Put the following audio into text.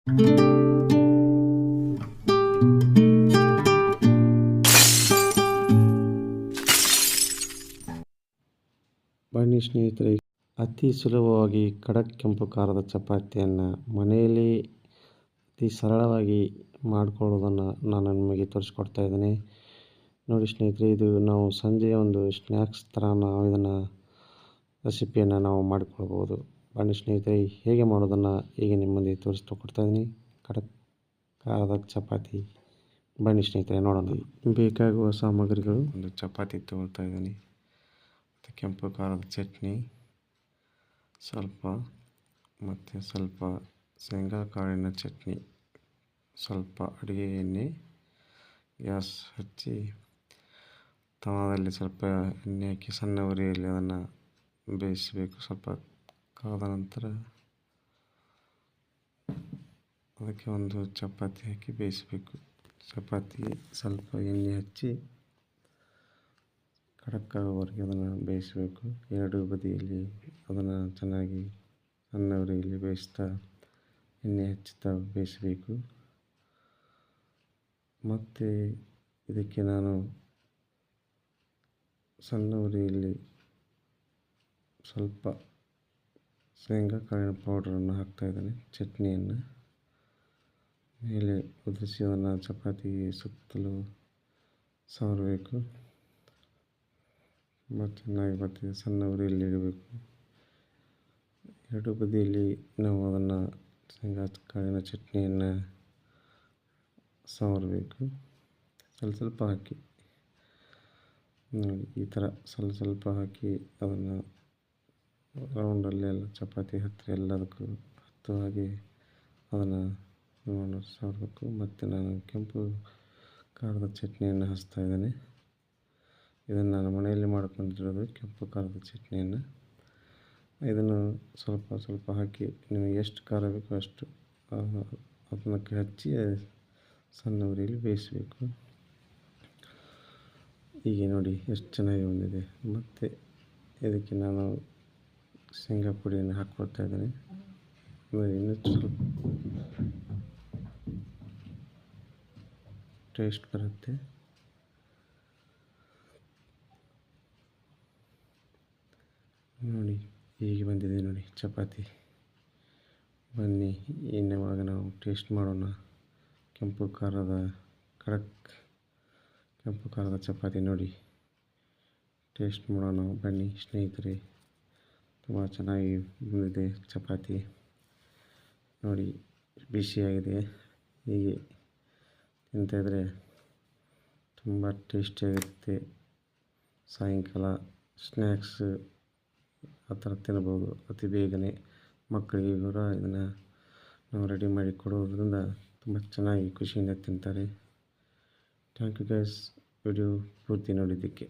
ಬನ್ನಿ ಸ್ನೇಹಿತರೆ, ಅತಿ ಸುಲಭವಾಗಿ ಖಡಕ್ ಕೆಂಪು ಖಾರದ ಚಪಾತಿಯನ್ನು ಮನೆಯಲ್ಲಿ ಅತಿ ಸರಳವಾಗಿ ಮಾಡಿಕೊಳ್ಳೋದನ್ನು ನಾನು ನಿಮಗೆ ತೋರಿಸ್ಕೊಡ್ತಾ ಇದ್ದೀನಿ. ನೋಡಿ ಸ್ನೇಹಿತರೆ, ಇದು ನಾವು ಸಂಜೆಯ ಒಂದು ಸ್ನ್ಯಾಕ್ಸ್ ಥರ ನಾವು ಇದನ್ನು ರೆಸಿಪಿಯನ್ನು ನಾವು ಮಾಡಿಕೊಳ್ಬೋದು. ಬನ್ನಿ ಸ್ನೇಹಿತರೆ, ಹೇಗೆ ಮಾಡೋದನ್ನು ಈಗ ನಿಮ್ಮ ಮುಂದೆ ತೋರಿಸ್ಕೊಡ್ತಾ ಇದ್ದೀನಿ. ಖಡಕ್ ಖಾರದ ಚಪಾತಿ. ಬನ್ನಿ ಸ್ನೇಹಿತರೆ ನೋಡೋಣ. ಬೇಕಾಗುವ ಸಾಮಗ್ರಿಗಳು: ಒಂದು ಚಪಾತಿ ತಗೊಳ್ತಾ ಇದ್ದೀನಿ, ಮತ್ತು ಕೆಂಪು ಖಾರದ ಚಟ್ನಿ ಸ್ವಲ್ಪ, ಮತ್ತು ಸ್ವಲ್ಪ ಶೇಂಗಾ ಕಾಳಿನ ಚಟ್ನಿ, ಸ್ವಲ್ಪ ಅಡುಗೆ ಎಣ್ಣೆ, ಗ್ಯಾಸ್ ಹಚ್ಚಿ ತವಾದಲ್ಲಿ ಸ್ವಲ್ಪ ಎಣ್ಣೆ ಹಾಕಿ ಸಣ್ಣ ಉರಿಯಲ್ಲಿ ಅದನ್ನು ಬೇಯಿಸಬೇಕು. ಸ್ವಲ್ಪ ಕಾದ ನಂತರ ಅದಕ್ಕೆ ಒಂದು ಚಪಾತಿ ಹಾಕಿ ಬೇಯಿಸಬೇಕು. ಚಪಾತಿಗೆ ಸ್ವಲ್ಪ ಎಣ್ಣೆ ಹಚ್ಚಿ ಖಡಕ್ಕಾಗುವವರೆಗೆ ಅದನ್ನು ಬೇಯಿಸಬೇಕು. ಎರಡು ಬದಿಯಲ್ಲಿ ಅದನ್ನು ಚೆನ್ನಾಗಿ ಸಣ್ಣ ಉರಿಯಲ್ಲಿ ಬೇಯಿಸ್ತಾ ಎಣ್ಣೆ ಹಚ್ಚುತ್ತಾ ಬೇಯಿಸಬೇಕು. ಮತ್ತು ಇದಕ್ಕೆ ನಾನು ಸಣ್ಣ ಉರಿಯಲ್ಲಿ ಸ್ವಲ್ಪ ಶೇಂಗಾ ಕಾಳಿನ ಪೌಡರನ್ನು ಹಾಕ್ತಾಯಿದ್ದೇನೆ. ಚಟ್ನಿಯನ್ನು ಮೇಲೆ ಉದುರಿಸಿ ಅದನ್ನು ಚಪಾತಿಗೆ ಸುತ್ತಲೂ ಸವರಬೇಕು. ಮತ್ತು ಚೆನ್ನಾಗಿ ಮತ್ತೆ ಸಣ್ಣ ಉರಿಯಲ್ಲಿ ಇಡಬೇಕು. ಎರಡು ಬದಿಯಲ್ಲಿ ನಾವು ಅದನ್ನು ಶೇಂಗಾ ಕಾಳಿನ ಚಟ್ನಿಯನ್ನು ಸವರಬೇಕು. ಸ್ವಲ್ಪ ಹಾಕಿ ನೋಡಿ, ಈ ಥರ ಸ್ವಲ್ಪ ಹಾಕಿ ಅದನ್ನು ರೌಂಡಲ್ಲಿ ಎಲ್ಲ ಚಪಾತಿ ಹತ್ತಿರ ಎಲ್ಲದಕ್ಕೂ ಹತ್ತೋ ಹಾಗೆ ಅದನ್ನು ಸವರಬೇಕು. ಮತ್ತು ನಾನು ಕೆಂಪು ಖಾರದ ಚಟ್ನಿಯನ್ನು ಹಚ್ತಾ ಇದ್ದೇನೆ. ಇದನ್ನು ನಾನು ಮನೆಯಲ್ಲಿ ಮಾಡ್ಕೊಂಡಿರೋದು ಕೆಂಪು ಖಾರದ ಚಟ್ನಿಯನ್ನು. ಇದನ್ನು ಸ್ವಲ್ಪ ಹಾಕಿ ನಿಮಗೆ ಎಷ್ಟು ಖಾರ ಬೇಕೋ ಅಷ್ಟು ಅದಕ್ಕೆ ಹಚ್ಚಿ ಸಣ್ಣ ಉರಿಯಲ್ಲಿ ಬೇಯಿಸಬೇಕು. ಹೀಗೆ ನೋಡಿ ಎಷ್ಟು ಚೆನ್ನಾಗಿ ಬಂದಿದೆ. ಮತ್ತು ಇದಕ್ಕೆ ನಾನು ಶೇಂಗಾ ಪುಡಿಯನ್ನು ಹಾಕ್ಕೊಳ್ತಾ ಇದ್ದೇನೆ. ಇನ್ನೂ ಸ್ವಲ್ಪ ಟೇಸ್ಟ್ ಬರುತ್ತೆ. ನೋಡಿ ಹೀಗೆ ಬಂದಿದೆ ನೋಡಿ ಚಪಾತಿ. ಬನ್ನಿ ಇನ್ನುವಾಗ ನಾವು ಟೇಸ್ಟ್ ಮಾಡೋಣ. ಕೆಂಪು ಖಾರದ ಚಪಾತಿ ನೋಡಿ, ಟೇಸ್ಟ್ ಮಾಡೋಣ ಬನ್ನಿ ಸ್ನೇಹಿತರೆ. ತುಂಬ ಚೆನ್ನಾಗಿ ಬಂದಿದೆ ಚಪಾತಿ ನೋಡಿ, ಬಿಸಿಯಾಗಿದೆ. ಹೀಗೆ ತಿಂತಾಯಿದ್ರೆ ತುಂಬ ಟೇಸ್ಟಿಯಾಗಿರುತ್ತೆ. ಸಾಯಂಕಾಲ ಸ್ನ್ಯಾಕ್ಸ್ ಆ ಥರ ತಿನ್ಬೋದು ಅತಿ ಬೇಗನೆ. ಮಕ್ಕಳಿಗೆ ಕೂಡ ಇದನ್ನು ನಾವು ರೆಡಿ ಮಾಡಿ ಕೊಡೋದ್ರಿಂದ ತುಂಬ ಚೆನ್ನಾಗಿ ಖುಷಿಯಿಂದ ತಿಂತಾರೆ. ಥ್ಯಾಂಕ್ ಯು ಗೈಸ್, ವಿಡಿಯೋ ಪೂರ್ತಿ ನೋಡಿದ್ದಕ್ಕೆ.